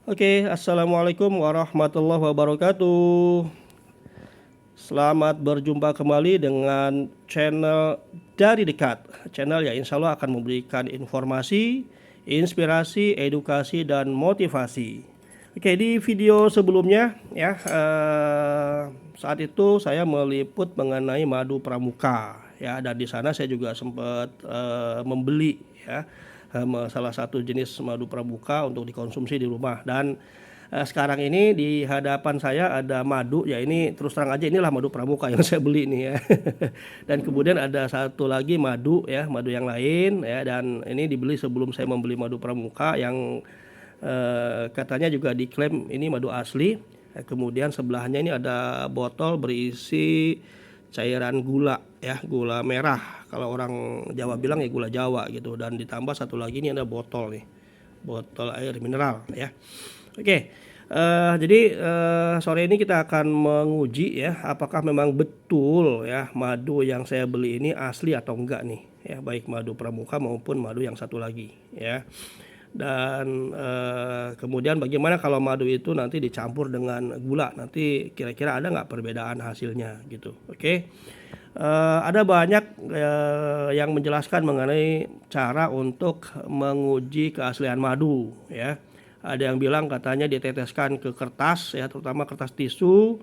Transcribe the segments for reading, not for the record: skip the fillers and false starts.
Oke, assalamualaikum warahmatullahi wabarakatuh. Selamat berjumpa kembali dengan channel Dari Dekat. Channel yang insya Allah akan memberikan informasi, inspirasi, edukasi, dan motivasi. Oke, di video sebelumnya ya, saat itu saya meliput mengenai madu pramuka ya, dan di sana saya juga sempat membeli ya salah satu jenis madu pramuka untuk dikonsumsi di rumah. Dan sekarang ini di hadapan saya ada madu, ya ini terus terang aja inilah madu pramuka yang saya beli nih ya. Dan kemudian ada satu lagi madu ya, madu yang lain ya, dan ini dibeli sebelum saya membeli madu pramuka yang katanya juga diklaim ini madu asli. Kemudian sebelahnya ini ada botol berisi cairan gula ya, gula merah. Kalau orang Jawa bilang ya gula Jawa gitu. Dan ditambah satu lagi ini ada botol nih, botol air mineral ya. Oke, jadi sore ini kita akan menguji ya apakah memang betul ya madu yang saya beli ini asli atau enggak nih ya, baik madu pramuka maupun madu yang satu lagi ya. Dan kemudian bagaimana kalau madu itu nanti dicampur dengan gula, nanti kira-kira ada nggak perbedaan hasilnya gitu. Oke. Ada banyak yang menjelaskan mengenai cara untuk menguji keaslian madu ya. Ada yang bilang katanya diteteskan ke kertas ya, terutama kertas tisu,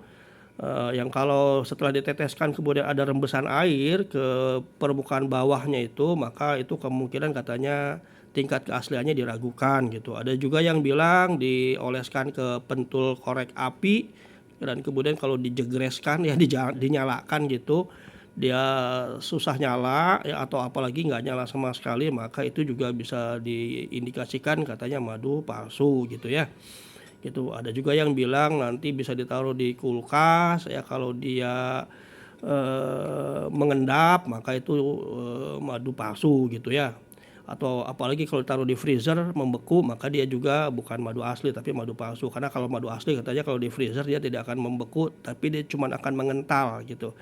yang kalau setelah diteteskan kemudian ada rembesan air ke permukaan bawahnya itu, maka itu kemungkinan katanya tingkat keasliannya diragukan gitu. Ada juga yang bilang dioleskan ke pentul korek api dan kemudian kalau dijegreskan ya, dinyalakan gitu, dia susah nyala ya, atau apalagi nggak nyala sama sekali, maka itu juga bisa diindikasikan katanya madu palsu gitu ya. Gitu. Ada juga yang bilang nanti bisa ditaruh di kulkas ya, kalau dia mengendap maka itu madu palsu gitu ya. Atau apalagi kalau ditaruh di freezer membeku, maka dia juga bukan madu asli tapi madu palsu. Karena kalau madu asli katanya kalau di freezer dia tidak akan membeku, tapi dia cuma akan mengental gitu.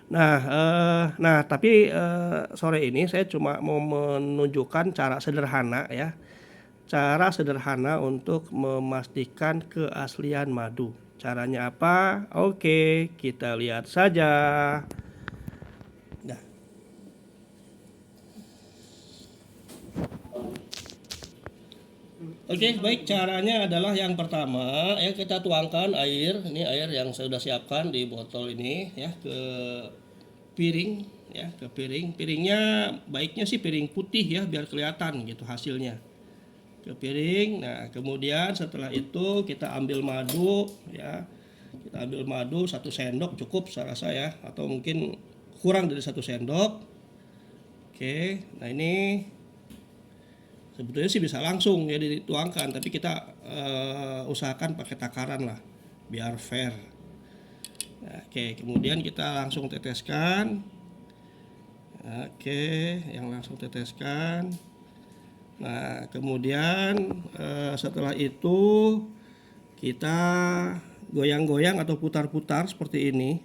Nah, tapi sore ini saya cuma mau menunjukkan cara sederhana ya, cara sederhana untuk memastikan keaslian madu. Caranya apa? Oke, kita lihat saja. Nah, oke, baik, caranya adalah yang pertama ya, kita tuangkan air, ini air yang saya sudah siapkan di botol ini ya, ke piring ya, ke piring. Piringnya baiknya sih piring putih ya, biar kelihatan gitu hasilnya. Ke piring. Nah, kemudian setelah itu kita ambil madu ya. Kita ambil madu 1 sendok cukup saya rasa ya, atau mungkin kurang dari 1 sendok. Oke, nah ini sebetulnya sih bisa langsung ya dituangkan, tapi kita usahakan pakai takaran lah biar fair. Nah, oke, kemudian kita langsung teteskan. Oke, yang langsung teteskan. Nah, kemudian setelah itu kita goyang-goyang atau putar-putar seperti ini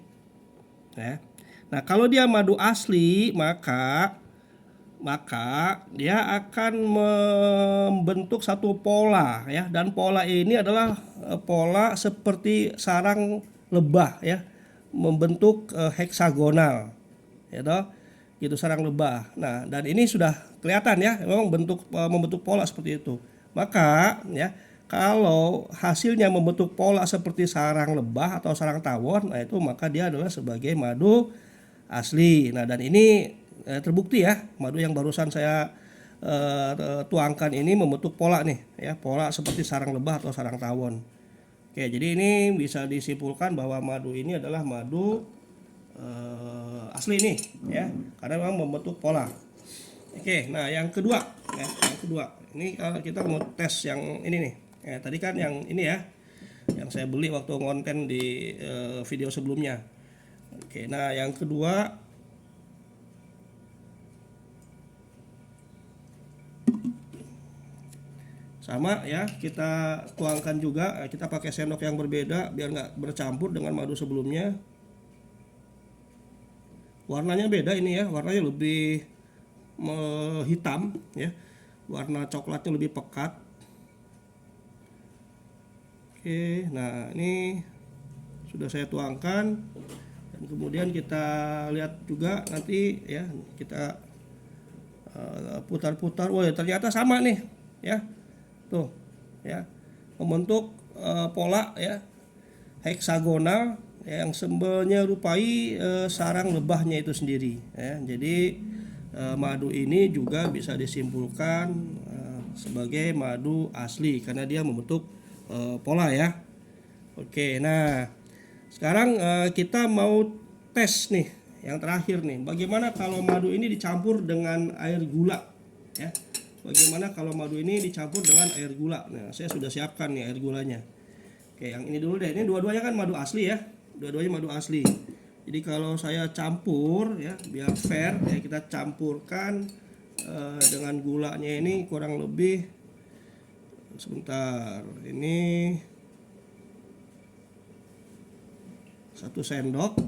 ya. Nah, kalau dia madu asli maka dia akan membentuk satu pola ya, dan pola ini adalah pola seperti sarang lebah ya, membentuk heksagonal ya toh, gitu, sarang lebah. Nah, dan ini sudah kelihatan ya, memang membentuk pola seperti itu. Maka ya, kalau hasilnya membentuk pola seperti sarang lebah atau sarang tawon, nah itu maka dia adalah sebagai madu asli. Nah, dan ini terbukti ya, madu yang barusan saya tuangkan ini membentuk pola nih ya, pola seperti sarang lebah atau sarang tawon. Oke, jadi ini bisa disimpulkan bahwa madu ini adalah madu asli nih ya, karena memang membentuk pola. Oke, nah yang kedua ya, ini kita mau tes yang ini nih ya, tadi kan yang ini ya, yang saya beli waktu konten di video sebelumnya. Oke, nah yang kedua sama ya, kita tuangkan juga, kita pakai sendok yang berbeda biar nggak bercampur dengan madu sebelumnya. Warnanya beda ini ya, warnanya lebih hitam ya, warna coklatnya lebih pekat. Oke, nah ini sudah saya tuangkan, dan kemudian kita lihat juga nanti ya, kita putar-putar. Wah, ternyata sama nih ya, tuh ya, membentuk pola ya heksagonal yang menyerupai sarang lebahnya itu sendiri ya. Jadi madu ini juga bisa disimpulkan sebagai madu asli karena dia membentuk pola ya. Oke, nah sekarang kita mau tes nih yang terakhir nih, bagaimana kalau madu ini dicampur dengan air gula ya. Bagaimana kalau madu ini dicampur dengan air gula. Nah, saya sudah siapkan nih air gulanya. Oke, yang ini dulu deh. Ini dua-duanya kan madu asli ya. Dua-duanya madu asli. Jadi kalau saya campur ya, biar fair ya, kita campurkan dengan gulanya ini kurang lebih, sebentar, ini 1 sendok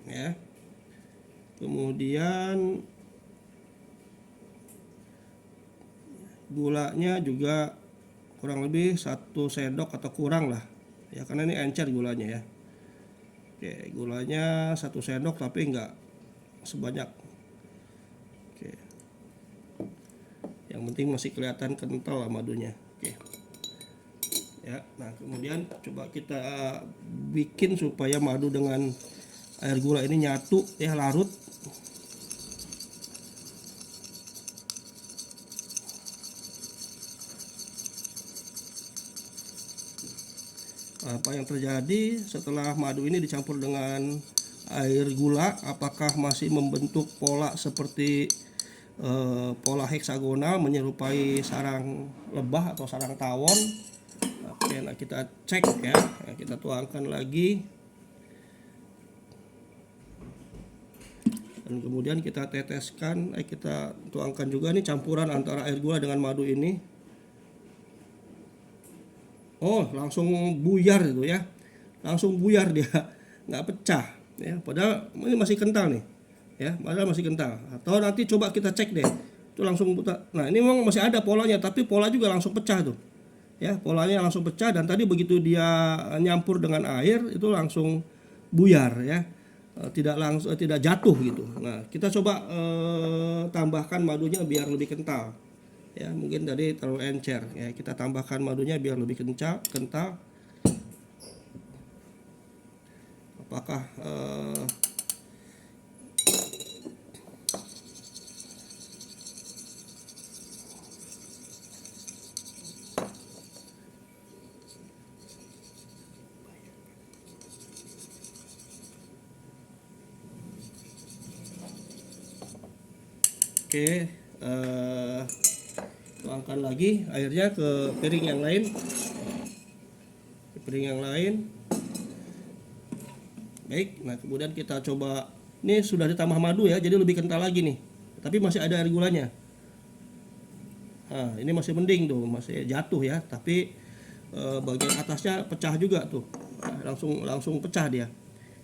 ya. Kemudian gulanya juga kurang lebih 1 sendok atau kurang lah ya, karena ini encer gulanya ya. Oke, gulanya 1 sendok tapi enggak sebanyak. Oke, yang penting masih kelihatan kental lah madunya. Oke ya, nah kemudian coba kita bikin supaya madu dengan air gula ini nyatu ya, larut. Apa yang terjadi setelah madu ini dicampur dengan air gula, apakah masih membentuk pola seperti pola heksagonal menyerupai sarang lebah atau sarang tawon? Oke, nah kita cek ya. Nah, kita tuangkan lagi, dan kemudian kita teteskan, kita tuangkan juga nih campuran antara air gula dengan madu ini. Oh, langsung buyar itu ya, langsung buyar dia, nggak pecah ya, padahal ini masih kental nih ya, padahal masih kental. Atau nanti coba kita cek deh, itu langsung putar. Nah ini memang masih ada polanya, tapi pola juga langsung pecah tuh ya, polanya langsung pecah, dan tadi begitu dia nyampur dengan air itu langsung buyar ya, tidak jatuh gitu. Nah kita coba tambahkan madunya biar lebih kental ya, mungkin tadi terlalu encer ya, kita tambahkan madunya biar lebih kental. Apakah oke, tuangkan lagi airnya ke piring yang lain, baik. Nah kemudian kita coba, ini sudah ditambah madu ya, jadi lebih kental lagi nih, tapi masih ada air gulanya. Nah ini masih mending tuh, masih jatuh ya, tapi bagian atasnya pecah juga tuh. Nah, langsung pecah dia,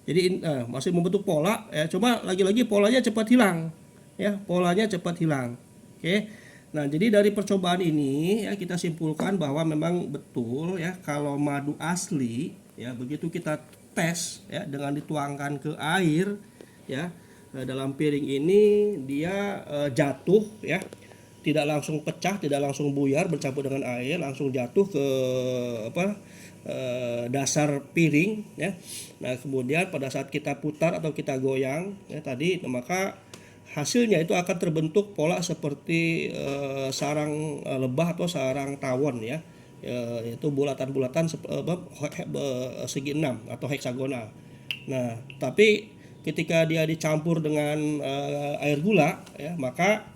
jadi masih membentuk pola ya, cuma lagi-lagi polanya cepat hilang ya, polanya cepat hilang. Oke. Nah, jadi dari percobaan ini ya, kita simpulkan bahwa memang betul ya, kalau madu asli ya, begitu kita tes ya dengan dituangkan ke air ya, dalam piring ini dia jatuh ya, tidak langsung pecah, tidak langsung buyar bercampur dengan air, langsung jatuh ke dasar piring ya. Nah, kemudian pada saat kita putar atau kita goyang ya tadi, maka hasilnya itu akan terbentuk pola seperti sarang lebah atau sarang tawon ya, yaitu bulatan-bulatan segi 6 atau heksagonal. Nah tapi ketika dia dicampur dengan air gula ya, maka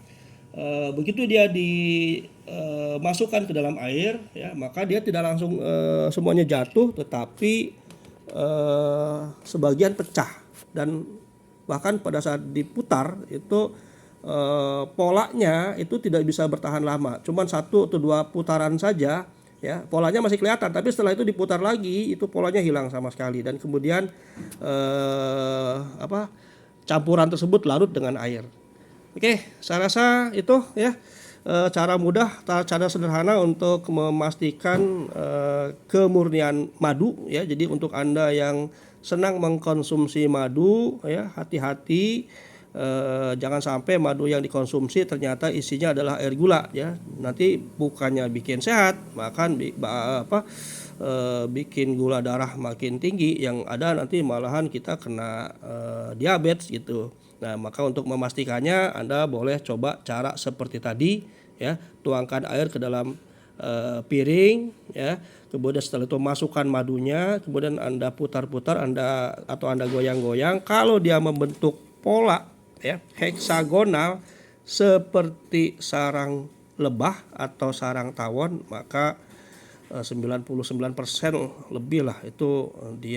begitu dia dimasukkan ke dalam air ya, maka dia tidak langsung semuanya jatuh, tetapi sebagian pecah, dan bahkan pada saat diputar itu polanya itu tidak bisa bertahan lama, cuman 1 atau 2 putaran saja ya, polanya masih kelihatan, tapi setelah itu diputar lagi itu polanya hilang sama sekali, dan kemudian campuran tersebut larut dengan air. Oke, saya rasa itu ya cara mudah, cara sederhana untuk memastikan kemurnian madu ya. Jadi untuk Anda yang senang mengkonsumsi madu ya, hati-hati, jangan sampai madu yang dikonsumsi ternyata isinya adalah air gula ya. Nanti bukannya bikin sehat, bahkan bikin gula darah makin tinggi, yang ada nanti malahan kita kena diabetes gitu. Nah, maka untuk memastikannya Anda boleh coba cara seperti tadi ya, tuangkan air ke dalam piring ya, kemudian setelah itu masukkan madunya, kemudian Anda putar-putar, Anda goyang-goyang. Kalau dia membentuk pola ya heksagonal seperti sarang lebah atau sarang tawon, maka 99% lebih lah itu dia